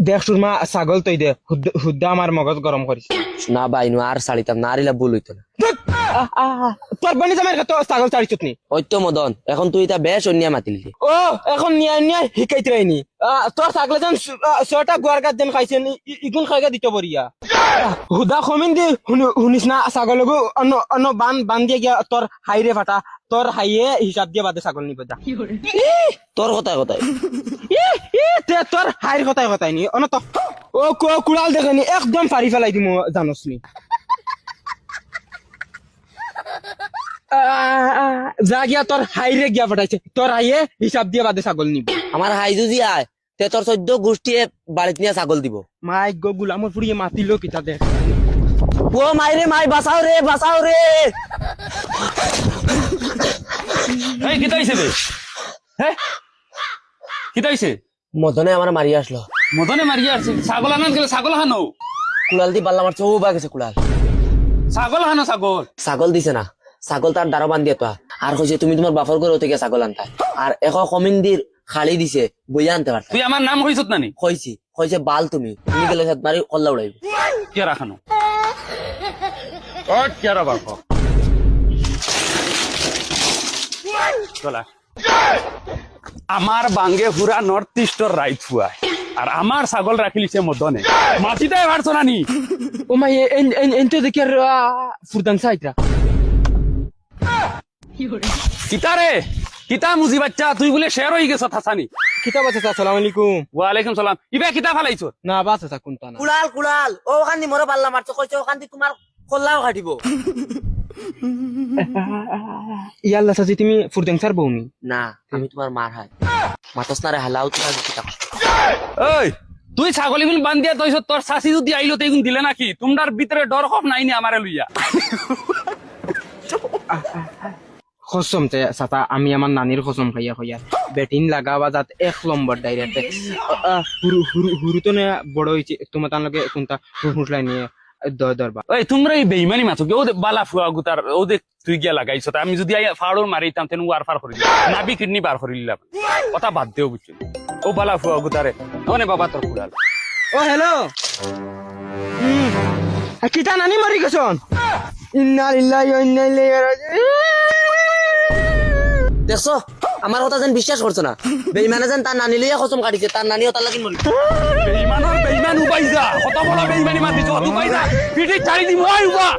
দেখ সুরমা ছাগল তৈ দে হুদ্দা আমার মগজ গরম করিস না বাইনু আর ছাড়িতাম না, আরিলা ভুল হইতো না। তোর বানি জামাই তো ছাগল ছাড়িছত নি ওইতো মদন, এখন তুই তা বেশ অন্যায় মাতিলি। ও এখন নিয়ে নিয়ে শিকাইতে রাইনি তোর ছাগলে যেন ছটা গোয়ার গাছ যেন খাইছে ইগুন খাইগা দিতে পারিয়া হুদা কমিন দি শুনিস না ছাগলগো অন্য বান দিয়ে গিয়া তোর হাইরে ফাটা তোর হাইয়ে হিসাব দিয়ে বাদে ছাগল নিব যা তোর কথায় কথায় তোর হাইর কথাই কথাই নি অন তো ও কুড়াল দেখেনি একদম ফাড়ি ফেলাই দিম জানোস নি যা গিয়া তোর হাইরে গিয়া ফাটাইছে তোর হাইয়ে হিসাব দিয়ে বাদে ছাগল নিব আমার হাই যদি আয় তে তোর 14 গোষ্ঠীয়ে বাড়িতে নিয়ে ছাগল দিব। মাই গো গুলামর ফুড়িয়ে মাতিল কিতা দেখ ও মাইরে মাই বাঁচাও রে বাঁচাও রে। এই কি তাইছে রে? হ্যাঁ কি তাইছে? মদনে আমার মারি আসলো। মদনে মারিয়া আসছে ছাগল আনান গেলে ছাগল হানো কুলাল দি পাল্লা মারছে, ও বা গেছে কুলাল। ছাগল হানো ছাগল ছাগল দিছে না, ছাগল তার দ্বারা বান্ধিয়ে তো আর কইছে তুমি তোমার বাফর করে থেকে ছাগল আনতা আর এখন কমিন্দির খালি দিছে বইয়া আনতে পারতা। তুই আমার নাম হইছত নানি কইছে বাল তুমি গেলে সাত মারি কল্লা উড়াইব কে রাখানো কে রাবার চলা আমার বাঙ্গে পুরা নর্থ ইস্টর রাইট ফুয়ায় আর আমার ছাগল রাখিলিছে মদনে মাটিটাই পারছো নানি ও মাই এনতে দেখি আর ফুরদান সাইতরা কিতা রে কিতা মুজি বাচ্চা তুই বলে শেয়ার হয়ে গেছ থাসানি কিতাব আছে আসসালামু আলাইকুম ওয়ালাইকুম সালাম ইবে কিতা ফালাইছো না বাস আছে কোনটা না কুলাল ও ওখান দি মরে পাল্লা মারছো কইছে ওখান দি তোমার কল্লাও কাটিব। ইয়াল্লা সাজি তুমি ফুরদান সার বউনি না আমি তোমার মার হাই মাতস না রে হালাও তোমার কিতা ওই তুই ছাগলি গুলো বান্ধিয়া তৈছ তোর শাশি যদি আইলো তেগুন দিলে নাকি তোমরার ভিতরে ডর খফ নাইনি আমারে লইয়া কসম তে সাতা আমি আমার নানির কসম খাইয়া খাইয়া বেটিন লাগাবা যাত 1 নম্বর ডাইরেক্ট হুরু তো না বড় হইছে তোমার তান লগে কোনটা হুসলাই নিয়ে দরবা ওই তোমরা এই বেইমানি মাছো ও বালা ফুয়া গুতার ও দেখ তুই গিয়া লাগাইছ আমি যদি ফাড়র মারিতাম তেন আর ফার করিল নাবি কিডনি বার করিলাম কথা বাদ দেও বুঝছি ও বালা ফুয়া গুতারে ওনে বাবা তোর কুড়াল ও হ্যালো কিতা নানি মারি গেছন ইন্না লিল্লাহি ওয়া ইন্না ইলাইহি রাজিউন। দেখছো আমার কথা যেন বিশ্বাস করছো না, বেইমানে যেন তার নানি লইয়া কসম কাটিছে, তার নানিও তার লাগি মরি। বেইমানের বেইমান উবাইজা কত বড় বেইমানি মারছিস উবাইজা পিঠে চারি দিম ওই উবা